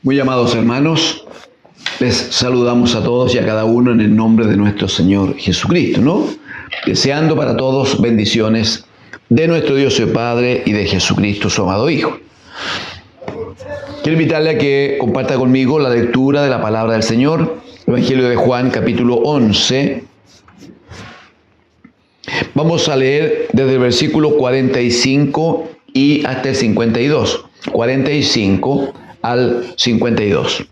Muy amados hermanos, les saludamos a todos y a cada uno en el nombre de nuestro Señor Jesucristo, ¿no? Deseando para todos bendiciones de nuestro Dios y Padre y de Jesucristo, su amado Hijo. Quiero invitarle a que comparta conmigo la lectura de la palabra del Señor, Evangelio de Juan, capítulo 11. Vamos a leer desde el versículo 45 y hasta el 52. 45 al 52.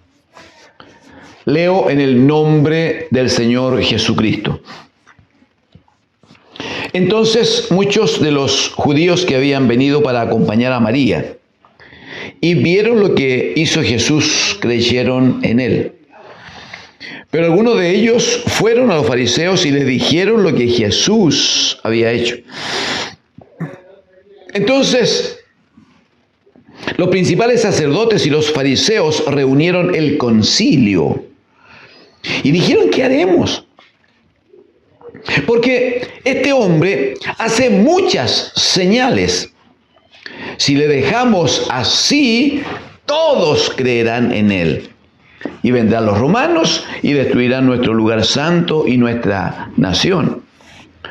Leo en el nombre del Señor Jesucristo. Entonces muchos de los judíos que habían venido para acompañar a María y vieron lo que hizo Jesús, creyeron en él. Pero algunos de ellos fueron a los fariseos y les dijeron lo que Jesús había hecho. Entonces, los principales sacerdotes y los fariseos reunieron el concilio y dijeron: ¿qué haremos? Porque este hombre hace muchas señales. Si le dejamos así, todos creerán en él. Y vendrán los romanos y destruirán nuestro lugar santo y nuestra nación.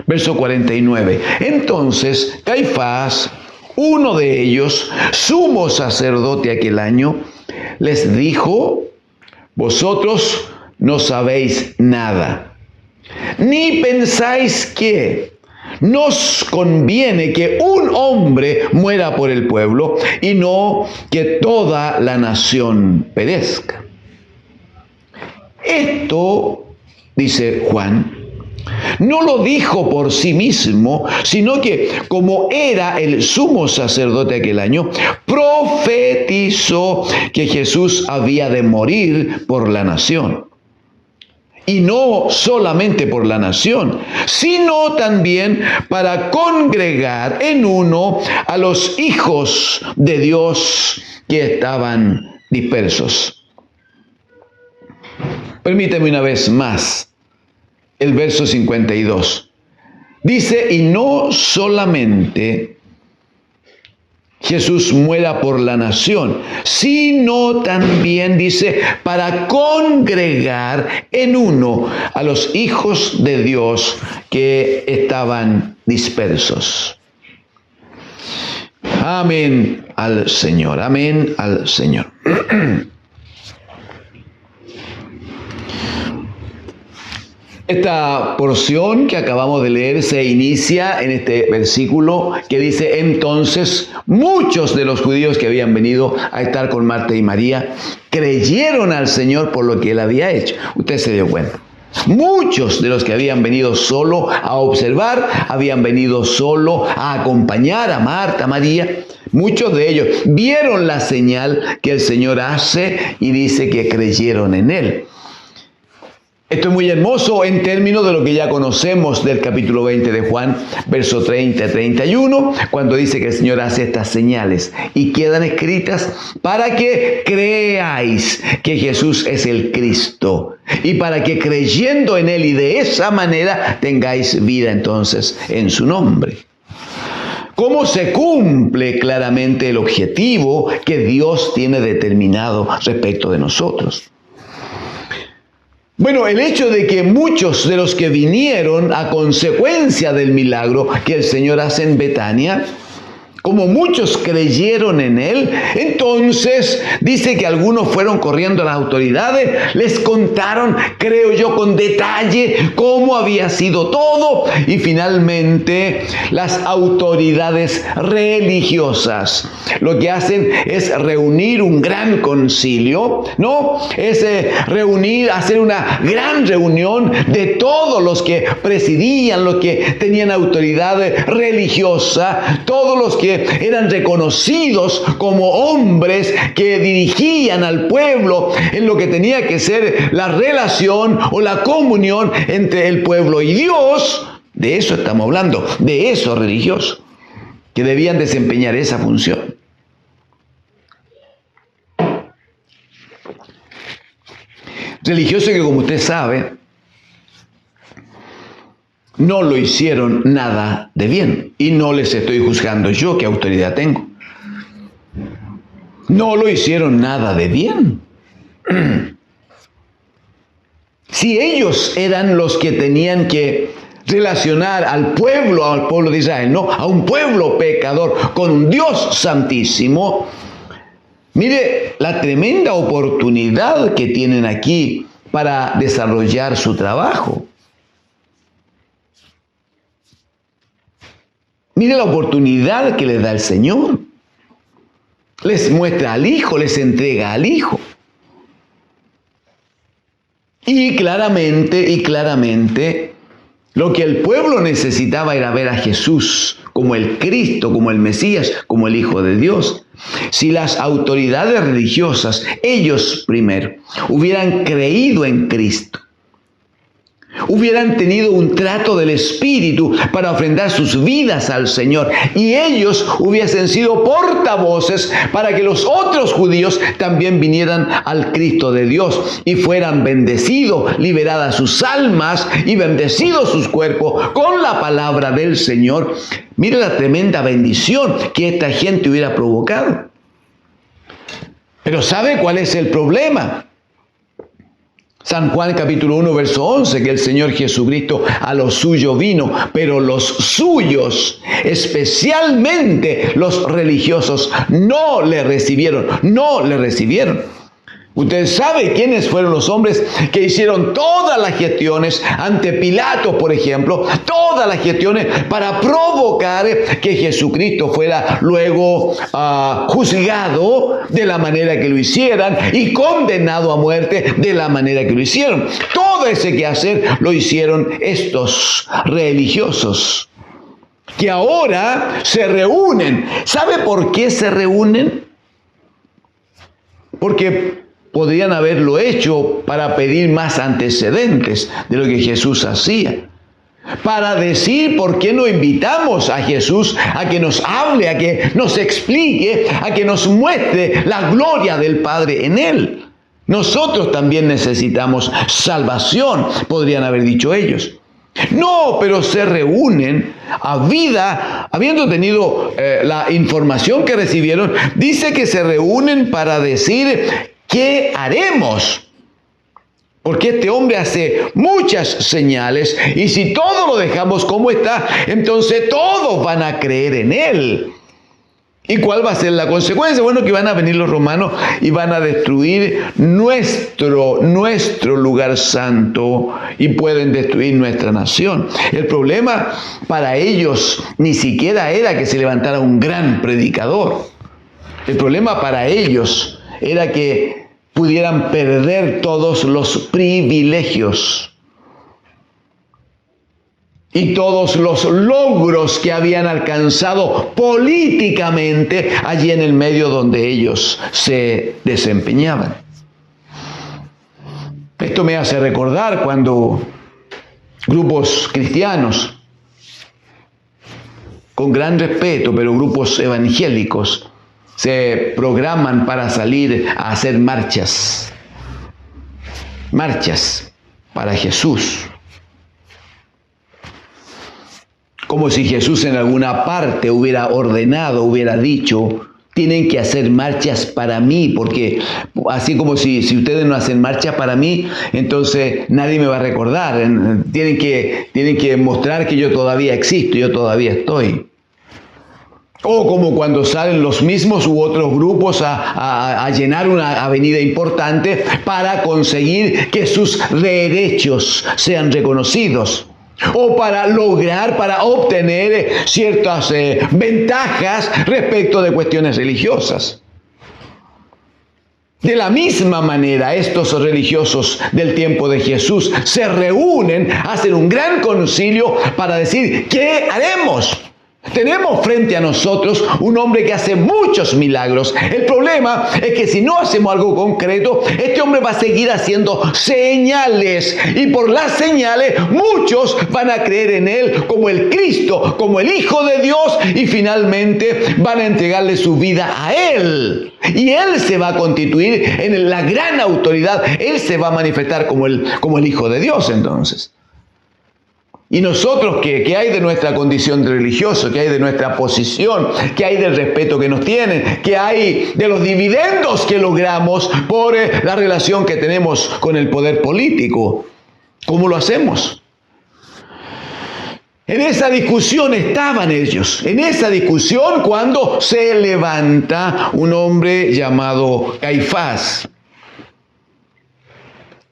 Verso 49. Entonces Caifás, uno de ellos, sumo sacerdote aquel año, les dijo: vosotros no sabéis nada, ni pensáis que nos conviene que un hombre muera por el pueblo y no que toda la nación perezca. Esto, dice Juan, no lo dijo por sí mismo, sino que como era el sumo sacerdote aquel año, profetizó que Jesús había de morir por la nación. Y no solamente por la nación, sino también para congregar en uno a los hijos de Dios que estaban dispersos. Permíteme una vez más el verso 52. Dice: y no solamente Jesús muera por la nación, sino también, dice, para congregar en uno a los hijos de Dios que estaban dispersos. Amén al Señor, amén al Señor. Esta porción que acabamos de leer se inicia en este versículo que dice: entonces muchos de los judíos que habían venido a estar con Marta y María creyeron al Señor por lo que él había hecho. Usted se dio cuenta. Muchos de los que habían venido solo a observar, habían venido solo a acompañar a Marta, a María. Muchos de ellos vieron la señal que el Señor hace y dice que creyeron en él. Esto es muy hermoso en términos de lo que ya conocemos del capítulo 20 de Juan, verso 30-31, cuando dice que el Señor hace estas señales y quedan escritas para que creáis que Jesús es el Cristo y para que creyendo en él y de esa manera tengáis vida entonces en su nombre. ¿Cómo se cumple claramente el objetivo que Dios tiene determinado respecto de nosotros? Bueno, el hecho de que muchos de los que vinieron a consecuencia del milagro que el Señor hace en Betania, como muchos creyeron en él, entonces dice que algunos fueron corriendo a las autoridades, les contaron, creo yo, con detalle cómo había sido todo, y finalmente las autoridades religiosas lo que hacen es reunir un gran concilio, ¿no? Es reunir, hacer una gran reunión de todos los que presidían, los que tenían autoridad religiosa, todos los que eran reconocidos como hombres que dirigían al pueblo en lo que tenía que ser la relación o la comunión entre el pueblo y Dios. De eso estamos hablando, de esos religiosos que debían desempeñar esa función. Religiosos que, como usted sabe, no lo hicieron nada de bien. Y no les estoy juzgando yo, qué autoridad tengo. No lo hicieron nada de bien. Si ellos eran los que tenían que relacionar al pueblo de Israel, ¿no? A un pueblo pecador con un Dios santísimo, mire la tremenda oportunidad que tienen aquí para desarrollar su trabajo. Mire la oportunidad que les da el Señor. Les muestra al Hijo, les entrega al Hijo. Y claramente, lo que el pueblo necesitaba era ver a Jesús como el Cristo, como el Mesías, como el Hijo de Dios. Si las autoridades religiosas, ellos primero, hubieran creído en Cristo, hubieran tenido un trato del Espíritu para ofrendar sus vidas al Señor, y ellos hubiesen sido portavoces para que los otros judíos también vinieran al Cristo de Dios y fueran bendecidos, liberadas sus almas y bendecidos sus cuerpos con la palabra del Señor. Mire la tremenda bendición que esta gente hubiera provocado. Pero ¿sabe cuál es el problema? San Juan capítulo 1, verso 11, que el Señor Jesucristo a los suyos vino, pero los suyos, especialmente los religiosos, no le recibieron. Usted sabe quiénes fueron los hombres que hicieron todas las gestiones ante Pilato, por ejemplo, todas las gestiones para provocar que Jesucristo fuera luego juzgado de la manera que lo hicieran y condenado a muerte de la manera que lo hicieron. Todo ese quehacer lo hicieron estos religiosos, que ahora se reúnen. ¿Sabe por qué se reúnen? Porque podrían haberlo hecho para pedir más antecedentes de lo que Jesús hacía. Para decir por qué no invitamos a Jesús a que nos hable, a que nos explique, a que nos muestre la gloria del Padre en Él. Nosotros también necesitamos salvación, podrían haber dicho ellos. No, pero se reúnen habiendo tenido la información que recibieron, dice que se reúnen para decir: ¿qué haremos? Porque este hombre hace muchas señales y si todo lo dejamos como está, entonces todos van a creer en él. ¿Y cuál va a ser la consecuencia? Bueno, que van a venir los romanos y van a destruir nuestro lugar santo y pueden destruir nuestra nación. El problema para ellos ni siquiera era que se levantara un gran predicador. El problema para ellos era que pudieran perder todos los privilegios y todos los logros que habían alcanzado políticamente allí en el medio donde ellos se desempeñaban. Esto me hace recordar cuando grupos cristianos, con gran respeto, pero grupos evangélicos, se programan para salir a hacer marchas para Jesús. Como si Jesús en alguna parte hubiera ordenado, hubiera dicho: tienen que hacer marchas para mí, porque así como si ustedes no hacen marchas para mí, entonces nadie me va a recordar. Tienen que mostrar que yo todavía existo, yo todavía estoy. O como cuando salen los mismos u otros grupos a llenar una avenida importante para conseguir que sus derechos sean reconocidos. O para obtener ciertas ventajas respecto de cuestiones religiosas. De la misma manera, estos religiosos del tiempo de Jesús se reúnen, hacen un gran concilio para decir: ¿qué haremos? Tenemos frente a nosotros un hombre que hace muchos milagros. El problema es que si no hacemos algo concreto, este hombre va a seguir haciendo señales. Y por las señales, muchos van a creer en él como el Cristo, como el Hijo de Dios. Y finalmente van a entregarle su vida a él. Y él se va a constituir en la gran autoridad. Él se va a manifestar como el Hijo de Dios entonces. ¿Y nosotros qué? ¿Qué hay de nuestra condición de religioso? ¿Qué hay de nuestra posición? ¿Qué hay del respeto que nos tienen? ¿Qué hay de los dividendos que logramos por la relación que tenemos con el poder político? ¿Cómo lo hacemos? En esa discusión estaban ellos. En esa discusión cuando se levanta un hombre llamado Caifás.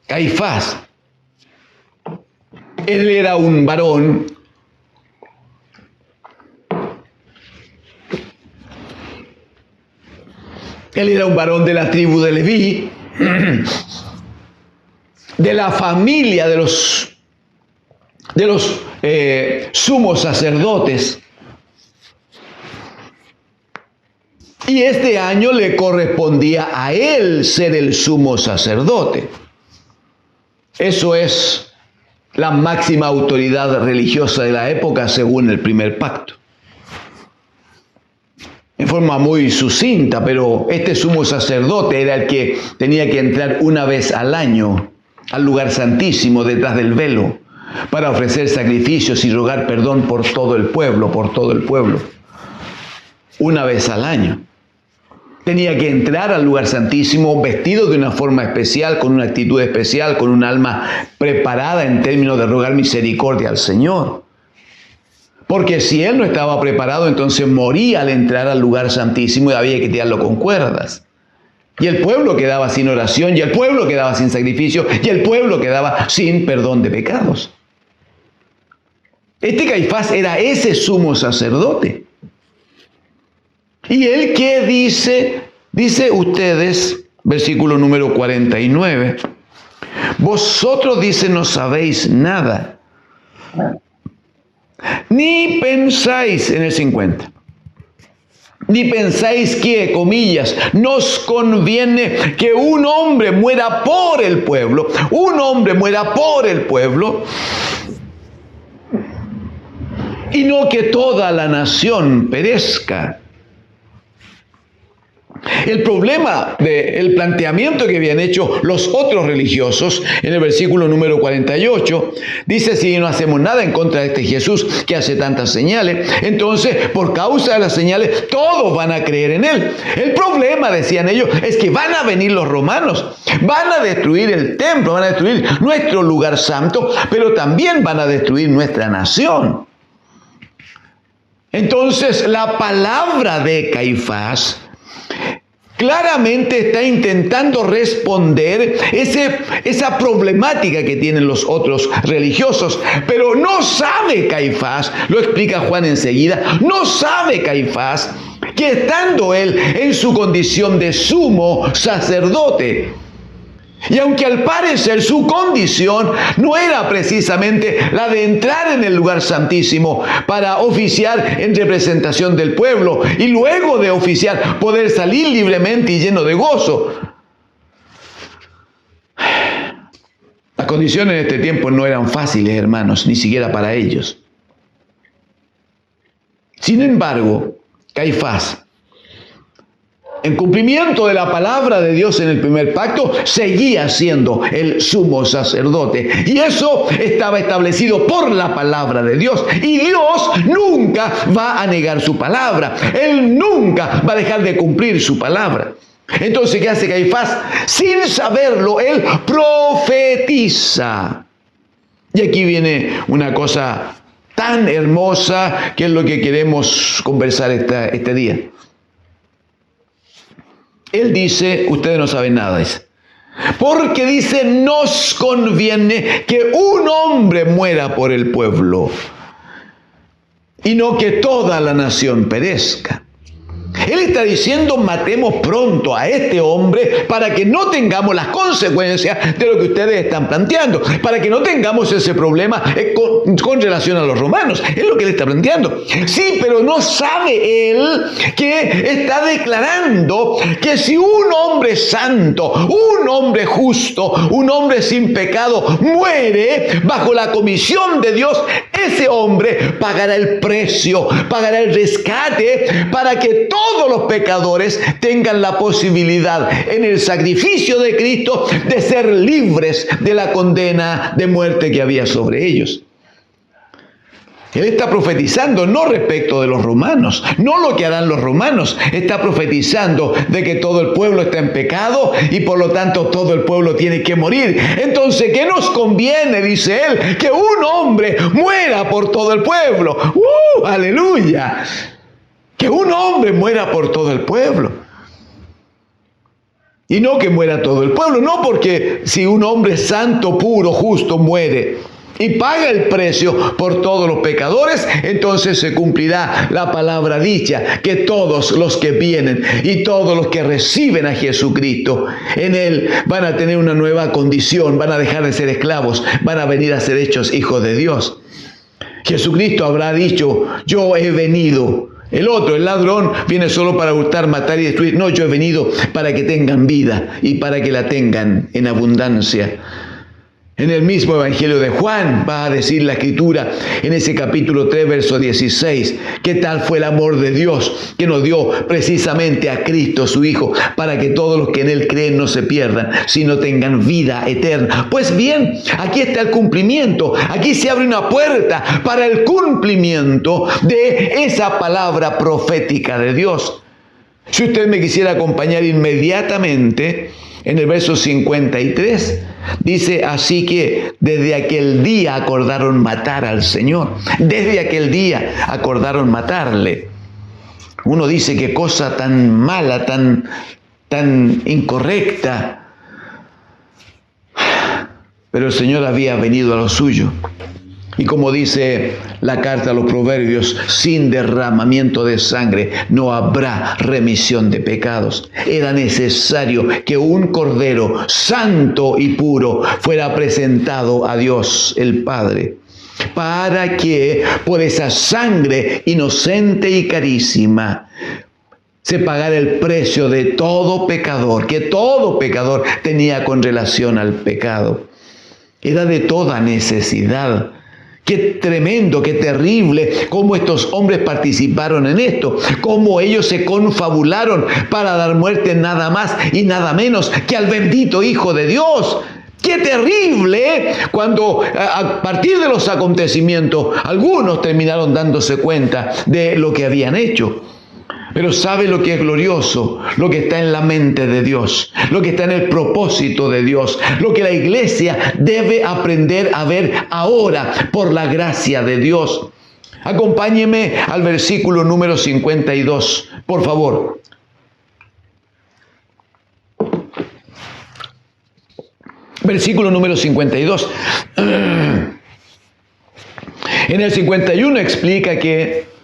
Caifás. Él era un varón de la tribu de Leví, de la familia de los sumos sacerdotes. Y este año le correspondía a él ser el sumo sacerdote. Eso es la máxima autoridad religiosa de la época según el primer pacto. En forma muy sucinta, pero este sumo sacerdote era el que tenía que entrar una vez al año al lugar santísimo detrás del velo para ofrecer sacrificios y rogar perdón por todo el pueblo, una vez al año. Tenía que entrar al lugar santísimo vestido de una forma especial, con una actitud especial, con un alma preparada en términos de rogar misericordia al Señor. Porque si él no estaba preparado, entonces moría al entrar al lugar santísimo y había que tirarlo con cuerdas. Y el pueblo quedaba sin oración, y el pueblo quedaba sin sacrificio, y el pueblo quedaba sin perdón de pecados. Este Caifás era ese sumo sacerdote. ¿Y él qué dice? Dice ustedes, versículo número 49, vosotros, dice, no sabéis nada, ni pensáis, en el 50, ni pensáis que, comillas, nos conviene que un hombre muera por el pueblo, y no que toda la nación perezca. El problema del planteamiento que habían hecho los otros religiosos en el versículo número 48 dice: si no hacemos nada en contra de este Jesús que hace tantas señales, entonces por causa de las señales todos van a creer en él. El problema, decían ellos, es que van a venir los romanos, van a destruir el templo, van a destruir nuestro lugar santo, pero también van a destruir nuestra nación. Entonces la palabra de Caifás claramente está intentando responder esa problemática que tienen los otros religiosos. Pero no sabe Caifás, lo explica Juan enseguida, no sabe Caifás que estando él en su condición de sumo sacerdote, y aunque al parecer su condición no era precisamente la de entrar en el lugar santísimo para oficiar en representación del pueblo y luego de oficiar poder salir libremente y lleno de gozo. Las condiciones en este tiempo no eran fáciles, hermanos, ni siquiera para ellos. Sin embargo, Caifás, en cumplimiento de la palabra de Dios en el primer pacto, seguía siendo el sumo sacerdote. Y eso estaba establecido por la palabra de Dios. Y Dios nunca va a negar su palabra. Él nunca va a dejar de cumplir su palabra. Entonces, ¿qué hace Caifás? Sin saberlo, él profetiza. Y aquí viene una cosa tan hermosa que es lo que queremos conversar este día. Él dice, ustedes no saben nada, dice. Porque dice, nos conviene que un hombre muera por el pueblo y no que toda la nación perezca. Él está diciendo, matemos pronto a este hombre para que no tengamos las consecuencias de lo que ustedes están planteando, para que no tengamos ese problema con relación a los romanos. Es lo que él está planteando. Sí, pero no sabe él que está declarando que si un hombre santo, un hombre justo, un hombre sin pecado muere bajo la comisión de Dios, ese hombre pagará el precio, pagará el rescate para que todos los pecadores tengan la posibilidad en el sacrificio de Cristo de ser libres de la condena de muerte que había sobre ellos. Él está profetizando no respecto de los romanos, no lo que harán los romanos. Está profetizando de que todo el pueblo está en pecado y por lo tanto todo el pueblo tiene que morir. Entonces, ¿qué nos conviene? Dice él, que un hombre muera por todo el pueblo. ¡Aleluya! Que un hombre muera por todo el pueblo. Y no que muera todo el pueblo, no porque si un hombre santo, puro, justo muere y paga el precio por todos los pecadores, entonces se cumplirá la palabra dicha, que todos los que vienen y todos los que reciben a Jesucristo en Él van a tener una nueva condición, van a dejar de ser esclavos, van a venir a ser hechos hijos de Dios. Jesucristo habrá dicho, yo he venido. El otro, el ladrón, viene solo para hurtar, matar y destruir. No, yo he venido para que tengan vida y para que la tengan en abundancia. En el mismo Evangelio de Juan va a decir la Escritura en ese capítulo 3, verso 16, que tal fue el amor de Dios que nos dio precisamente a Cristo su Hijo, para que todos los que en Él creen no se pierdan, sino tengan vida eterna. Pues bien, aquí está el cumplimiento, aquí se abre una puerta para el cumplimiento de esa palabra profética de Dios. Si usted me quisiera acompañar inmediatamente en el verso 53, dice, así que desde aquel día acordaron matar al Señor. Desde aquel día acordaron matarle. Uno dice, qué cosa tan mala, tan incorrecta. Pero el Señor había venido a lo suyo. Y como dice la carta a los Proverbios, sin derramamiento de sangre no habrá remisión de pecados. Era necesario que un cordero santo y puro fuera presentado a Dios el Padre, para que por esa sangre inocente y carísima se pagara el precio de todo pecador, que todo pecador tenía con relación al pecado. Era de toda necesidad. Qué tremendo, qué terrible cómo estos hombres participaron en esto, cómo ellos se confabularon para dar muerte nada más y nada menos que al bendito Hijo de Dios. ¡Qué terrible! Cuando a partir de los acontecimientos algunos terminaron dándose cuenta de lo que habían hecho. Pero ¿sabe lo que es glorioso? Lo que está en la mente de Dios, lo que está en el propósito de Dios, lo que la iglesia debe aprender a ver ahora por la gracia de Dios. Acompáñeme al versículo número 52, por favor. Versículo número 52. En el 51 explica que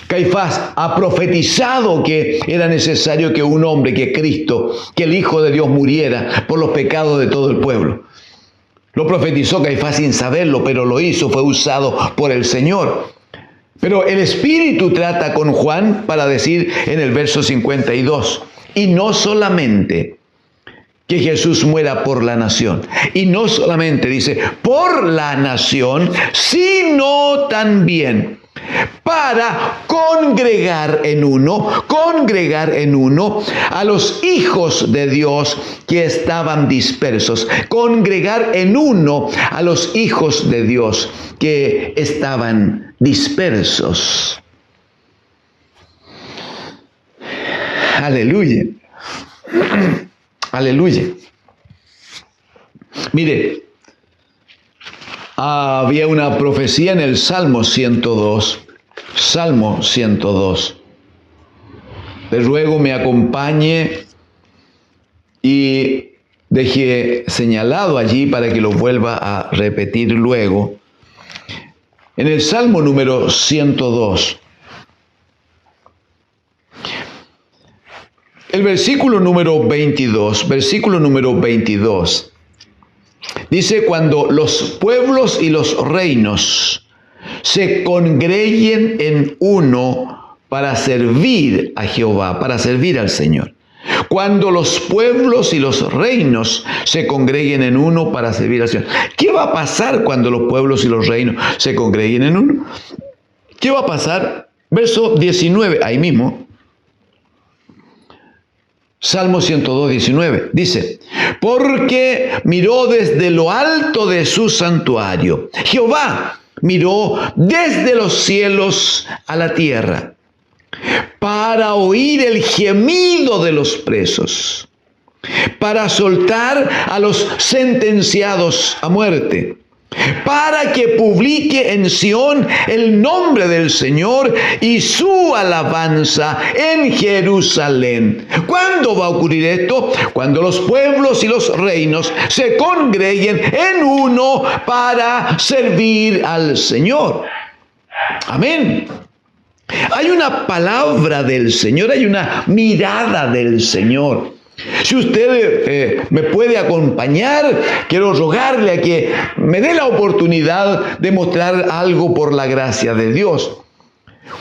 Caifás ha profetizado que era necesario que un hombre, que Cristo, que el Hijo de Dios muriera por los pecados de todo el pueblo. Lo profetizó Caifás sin saberlo, pero lo hizo, fue usado por el Señor. Pero el Espíritu trata con Juan para decir en el verso 52, y no solamente que Jesús muera por la nación, y no solamente dice por la nación, sino también para congregar en uno a los hijos de Dios que estaban dispersos. Congregar en uno a los hijos de Dios que estaban dispersos. Aleluya. Aleluya. Mire, había una profecía en el Salmo 102. Salmo 102. Le ruego me acompañe y deje señalado allí para que lo vuelva a repetir luego. En el Salmo número 102. El versículo número 22, dice, cuando los pueblos y los reinos se congreguen en uno para servir a Jehová, para servir al Señor. Cuando los pueblos y los reinos se congreguen en uno para servir al Señor. ¿Qué va a pasar cuando los pueblos y los reinos se congreguen en uno? ¿Qué va a pasar? Verso 19, ahí mismo. Salmo 102, 19, dice, porque miró desde lo alto de su santuario Jehová miró desde los cielos a la tierra para oír el gemido de los presos, para soltar a los sentenciados a muerte, para que publique en Sión el nombre del Señor y su alabanza en Jerusalén. ¿Cuándo va a ocurrir esto? Cuando los pueblos y los reinos se congreguen en uno para servir al Señor. Amén. Hay una palabra del Señor, hay una mirada del Señor. Si usted me puede acompañar, quiero rogarle a que me dé la oportunidad de mostrar algo por la gracia de Dios.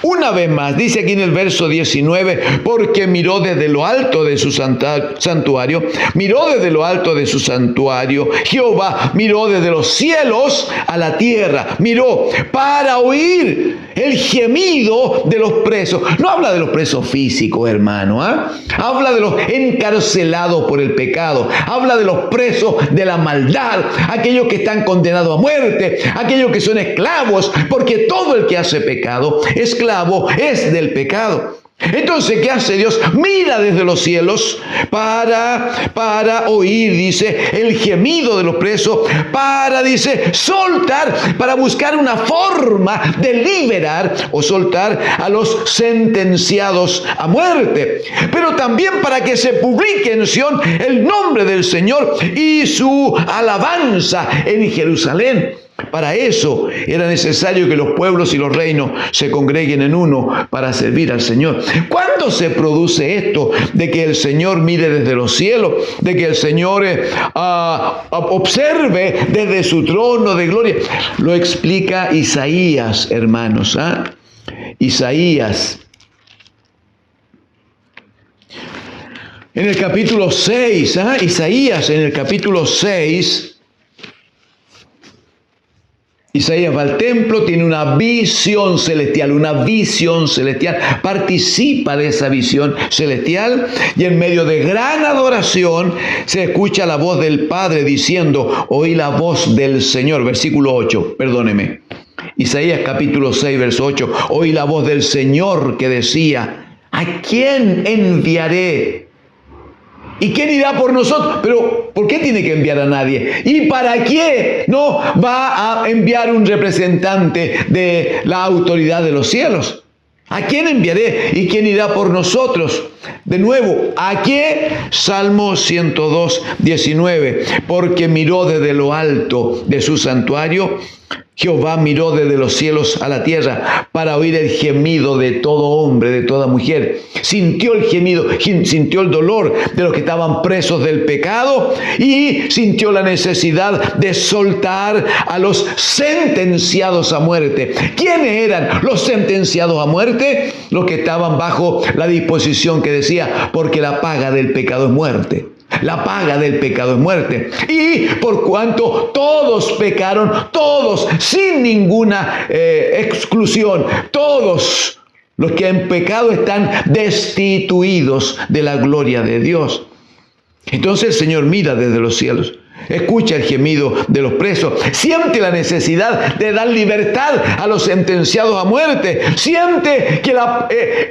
Una vez más, dice aquí en el verso 19, porque miró desde lo alto de su santuario, miró desde lo alto de su santuario, Jehová miró desde los cielos a la tierra, miró para oír el gemido de los presos. No habla de los presos físicos, hermano, habla de los encarcelados por el pecado, habla de los presos de la maldad, aquellos que están condenados a muerte, aquellos que son esclavos, porque todo el que hace pecado, esclavo es del pecado. Entonces, ¿qué hace Dios? Mira desde los cielos para oír, dice, el gemido de los presos, dice, soltar, para buscar una forma de liberar o soltar a los sentenciados a muerte. Pero también para que se publique en Sión el nombre del Señor y su alabanza en Jerusalén. Para eso era necesario que los pueblos y los reinos se congreguen en uno para servir al Señor. ¿Cuándo se produce esto de que el Señor mire desde los cielos, de que el Señor observe desde su trono de gloria? Lo explica Isaías, hermanos. Isaías. En el capítulo 6, Isaías en el capítulo 6, Isaías va al templo, tiene una visión celestial, participa de esa visión celestial y en medio de gran adoración se escucha la voz del Padre diciendo, oí la voz del Señor, versículo 8, perdóneme. Isaías capítulo 6, verso 8, oí la voz del Señor que decía, ¿a quién enviaré? ¿Y quién irá por nosotros? Pero, ¿por qué tiene que enviar a nadie? ¿Y para qué no va a enviar un representante de la autoridad de los cielos? ¿A quién enviaré? ¿Y quién irá por nosotros? De nuevo, ¿a qué? Salmo 102, 19. Porque miró desde lo alto de su santuario, Jehová miró desde los cielos a la tierra para oír el gemido de todo hombre, de toda mujer. Sintió el gemido, sintió el dolor de los que estaban presos del pecado y sintió la necesidad de soltar a los sentenciados a muerte. ¿Quiénes eran los sentenciados a muerte? Los que estaban bajo la disposición que decía, porque la paga del pecado es muerte. La paga del pecado es muerte. Y por cuanto todos pecaron, todos, sin ninguna exclusión, todos los que en pecado están destituidos de la gloria de Dios. Entonces el Señor mira desde los cielos, escucha el gemido de los presos, siente la necesidad de dar libertad a los sentenciados a muerte, siente que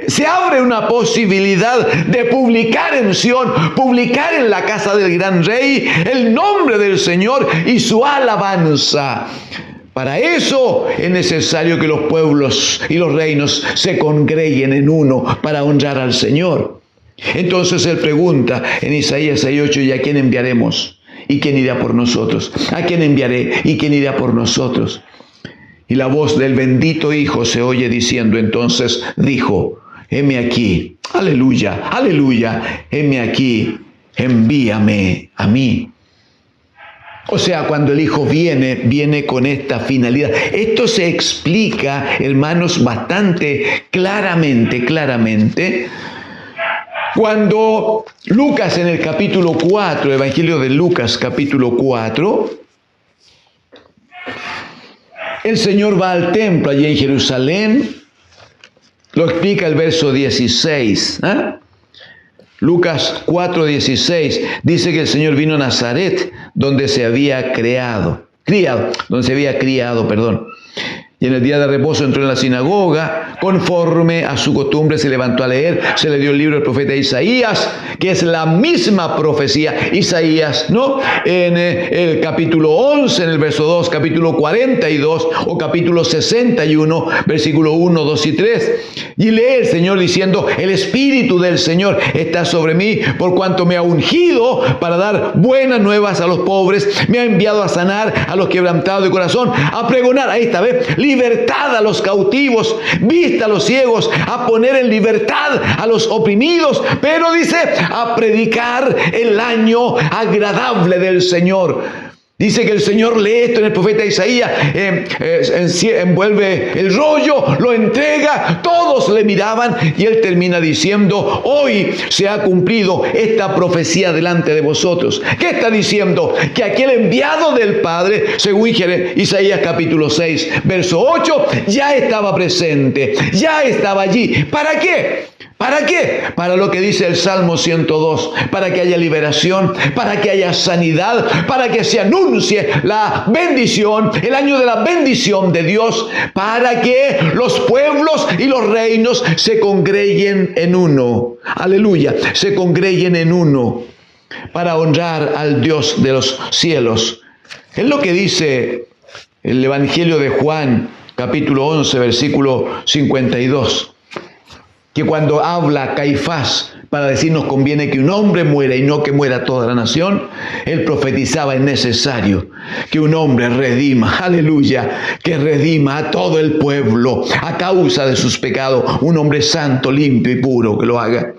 se abre una posibilidad de publicar en Sión, publicar en la casa del gran rey el nombre del Señor y su alabanza. Para eso es necesario que los pueblos y los reinos se congreguen en uno para honrar al Señor. Entonces él pregunta en Isaías 6:8, ¿y a quién enviaremos? ¿Y quién irá por nosotros? ¿A quién enviaré? ¿Y quién irá por nosotros? Y la voz del bendito Hijo se oye diciendo, entonces dijo, heme aquí, aleluya, aleluya, heme aquí, envíame a mí. O sea, cuando el Hijo viene con esta finalidad. Esto se explica, hermanos, bastante claramente, cuando Lucas en el capítulo 4, Evangelio de Lucas capítulo 4, el Señor va al templo allí en Jerusalén, lo explica el verso 16. Lucas 4:16 dice que el Señor vino a Nazaret, donde se había criado. Y en el día de reposo entró en la sinagoga, conforme a su costumbre se levantó a leer, se le dio el libro del profeta Isaías, que es la misma profecía, Isaías, ¿no? En el capítulo 11, en el verso 2, capítulo 42 o capítulo 61, versículo 1, 2 y 3. Y lee el Señor diciendo, el Espíritu del Señor está sobre mí, por cuanto me ha ungido para dar buenas nuevas a los pobres, me ha enviado a sanar a los quebrantados de corazón, a pregonar, ahí está, ¿ves? Libertad a los cautivos, vista a los ciegos, a poner en libertad a los oprimidos, pero dice, a predicar el año agradable del Señor. Dice que el Señor lee esto en el profeta Isaías, envuelve el rollo, lo entrega, todos le miraban y él termina diciendo, hoy se ha cumplido esta profecía delante de vosotros. ¿Qué está diciendo? Que aquel enviado del Padre, según Isaías capítulo 6, verso 8, ya estaba presente, ya estaba allí. ¿Para qué? ¿Para qué? Para lo que dice el Salmo 102, para que haya liberación, para que haya sanidad, para que se anuncie la bendición, el año de la bendición de Dios, para que los pueblos y los reinos se congreguen en uno. Aleluya, se congreguen en uno para honrar al Dios de los cielos. Es lo que dice el Evangelio de Juan, capítulo 11, versículo 52. Que cuando habla Caifás para decir nos conviene que un hombre muera y no que muera toda la nación, él profetizaba es necesario que un hombre redima, aleluya, que redima a todo el pueblo a causa de sus pecados, un hombre santo, limpio y puro que lo haga.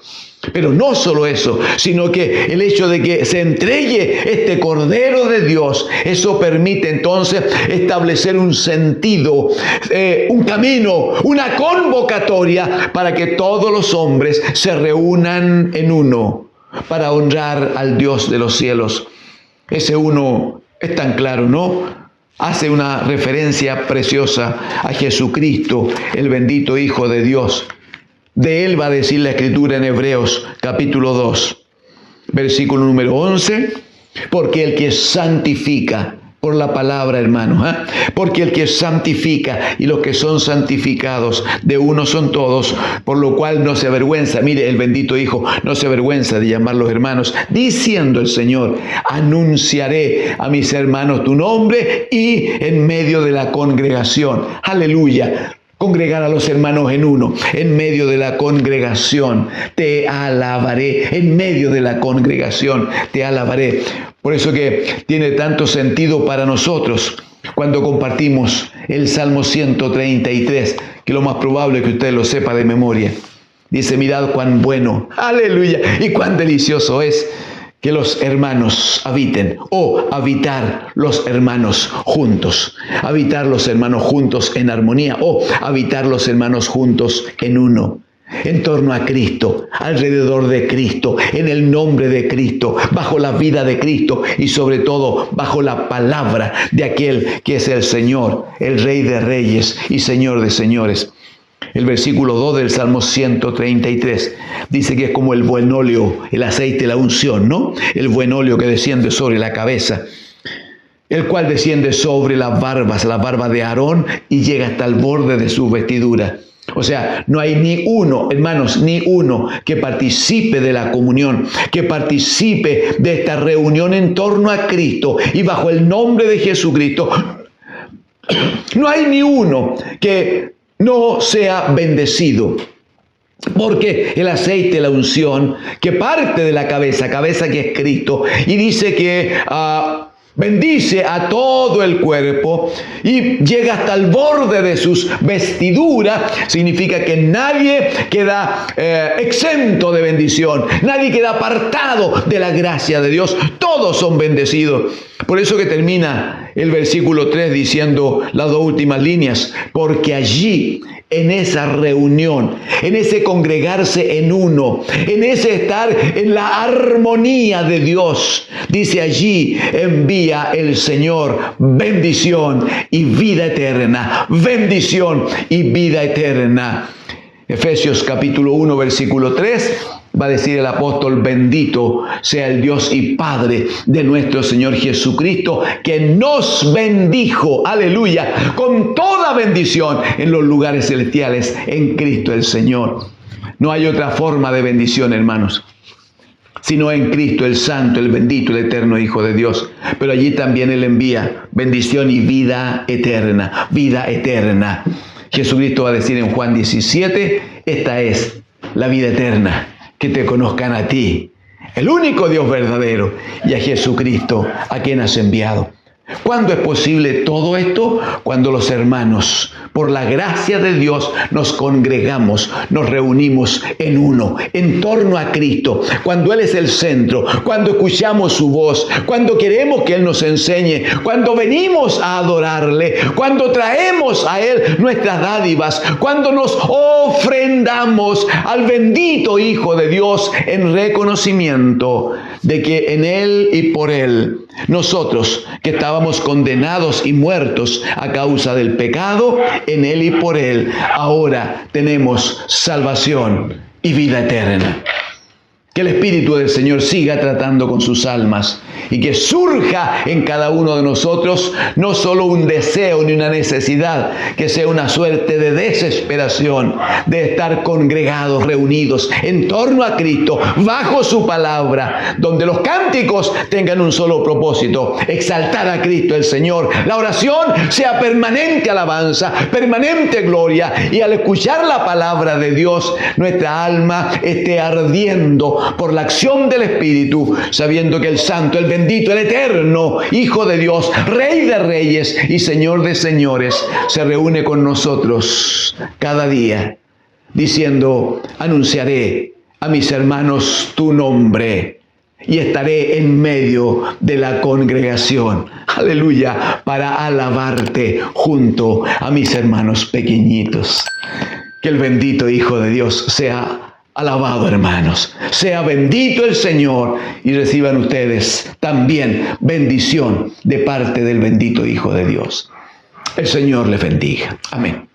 Pero no solo eso, sino que el hecho de que se entregue este Cordero de Dios, eso permite entonces establecer un sentido, un camino, una convocatoria para que todos los hombres se reúnan en uno para honrar al Dios de los cielos. Ese uno es tan claro, ¿no? Hace una referencia preciosa a Jesucristo, el bendito Hijo de Dios. De él va a decir la Escritura en Hebreos capítulo 2, versículo número 11, porque el que santifica, por la palabra, hermanos, porque el que santifica y los que son santificados de uno son todos, por lo cual no se avergüenza, mire, el bendito Hijo no se avergüenza de llamarlos hermanos, diciendo el Señor, anunciaré a mis hermanos tu nombre y en medio de la congregación, aleluya. Congregar a los hermanos en uno, en medio de la congregación, te alabaré, en medio de la congregación, te alabaré. Por eso que tiene tanto sentido para nosotros cuando compartimos el Salmo 133, que lo más probable es que usted lo sepa de memoria. Dice, mirad cuán bueno, aleluya, y cuán delicioso es que los hermanos habiten, o habitar los hermanos juntos. Habitar los hermanos juntos en armonía, o habitar los hermanos juntos en uno. En torno a Cristo, alrededor de Cristo, en el nombre de Cristo, bajo la vida de Cristo y sobre todo bajo la palabra de aquel que es el Señor, el Rey de Reyes y Señor de Señores. El versículo 2 del Salmo 133 dice que es como el buen óleo, el aceite, la unción, ¿no? El buen óleo que desciende sobre la cabeza, el cual desciende sobre las barbas, la barba de Aarón y llega hasta el borde de su vestidura. O sea, no hay ni uno, hermanos, ni uno que participe de la comunión, que participe de esta reunión en torno a Cristo y bajo el nombre de Jesucristo. No hay ni uno que no sea bendecido, porque el aceite, la unción, que parte de la cabeza que es Cristo, y dice que bendice a todo el cuerpo y llega hasta el borde de sus vestiduras, significa que nadie queda exento de bendición, nadie queda apartado de la gracia de Dios, todos son bendecidos. Por eso que termina el versículo 3 diciendo las dos últimas líneas, porque allí, en esa reunión, en ese congregarse en uno, en ese estar en la armonía de Dios, dice allí envía el Señor bendición y vida eterna, bendición y vida eterna. Efesios capítulo 1 versículo 3 va a decir el apóstol: bendito sea el Dios y Padre de nuestro Señor Jesucristo, que nos bendijo, aleluya, con toda bendición en los lugares celestiales en Cristo el Señor. No hay otra forma de bendición, hermanos, sino en Cristo el Santo, el bendito, el eterno Hijo de Dios. Pero allí también Él envía bendición y vida eterna, vida eterna. Jesucristo va a decir en Juan 17, esta es la vida eterna, que te conozcan a ti, el único Dios verdadero, y a Jesucristo, a quien has enviado. ¿Cuándo es posible todo esto? Cuando los hermanos, por la gracia de Dios, nos congregamos, nos reunimos en uno, en torno a Cristo, cuando Él es el centro, cuando escuchamos su voz, cuando queremos que Él nos enseñe, cuando venimos a adorarle, cuando traemos a Él nuestras dádivas, cuando nos ofrendamos al bendito Hijo de Dios en reconocimiento de que en Él y por Él, nosotros que estábamos condenados y muertos a causa del pecado, en Él y por Él, ahora tenemos salvación y vida eterna. Que el Espíritu del Señor siga tratando con sus almas y que surja en cada uno de nosotros no solo un deseo ni una necesidad, que sea una suerte de desesperación de estar congregados, reunidos en torno a Cristo, bajo su palabra, donde los cánticos tengan un solo propósito: exaltar a Cristo el Señor. La oración sea permanente alabanza, permanente gloria, y al escuchar la palabra de Dios, nuestra alma esté ardiendo por la acción del Espíritu, sabiendo que el Santo, el bendito, el eterno Hijo de Dios, Rey de reyes y Señor de señores, se reúne con nosotros cada día, diciendo: anunciaré a mis hermanos tu nombre y estaré en medio de la congregación, aleluya, para alabarte junto a mis hermanos pequeñitos. Que el bendito Hijo de Dios sea alabado, hermanos. Sea bendito el Señor, y reciban ustedes también bendición de parte del bendito Hijo de Dios. El Señor les bendiga. Amén.